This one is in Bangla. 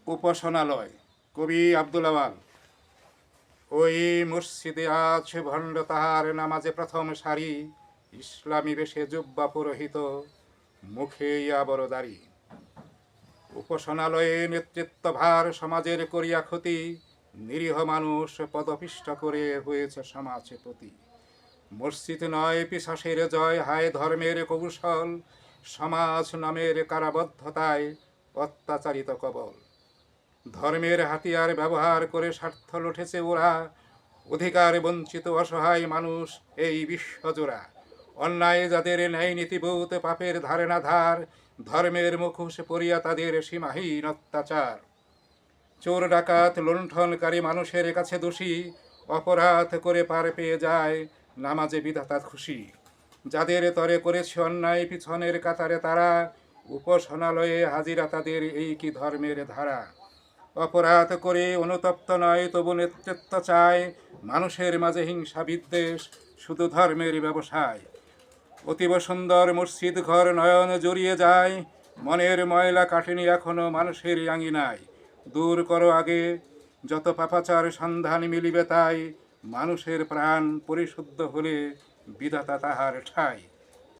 উপাসনালয়। কবি আব্দুল আওয়াল। ওই মসজিদে আছে ভণ্ড, তাহার নামাজে প্রথম সারি, ইসলামী বেশে জুব্বা পুরোহিত, মুখে বড় দাড়ি। উপাসনালয়ে নেতৃত্বভার সমাজের করিয়া ক্ষতি, নিরীহ মানুষ পদপিষ্ট করে হয়েছে সমাজে প্রতি। মসজিদ নয় পিশাসের জয়, হায় ধর্মের কৌশল, সমাজ নামের কারাবদ্ধতায় অত্যাচারিত কবল। ধর্মের হাতিয়ার ব্যবহার করে স্বার্থ লুটেছে ওরা, অধিকার বঞ্চিত অসহায় মানুষ এই বিশ্বজোড়া। অন্যায় যাদের ন্যায় নীতিবোধ, পাপের ধারে না ধার, ধর্মের মুখোশ পরিয়া তাদের সীমাহীন অত্যাচার। চোর ডাকাত লুণ্ঠনকারী মানুষের কাছে দোষী, অপরাধ করে পার পেয়ে যায় নামাজে বিধাতা খুশি। যাদের তরে করেছে অন্যায় পিছনের কাতারে তারা, উপাসনালয়ে হাজিরা তাদের এই কি ধর্মের ধারা। অপরাধ করে অনুতপ্ত নয়, তবু নেতৃত্ব চায়, মানুষের মাঝে হিংসা বিদ্বেষ শুধু ধর্মের ব্যবসায়। অতীব সুন্দর মসজিদ ঘর নয়ন জড়িয়ে যায়, মনের ময়লা কাটেনি এখনো মানুষের আঙিনায়। দূর করো আগে যত পাপাচার, সন্ধান মিলিবে তাই, মানুষের প্রাণ পরিশুদ্ধ হলে বিধাতা তাহার ঠাই।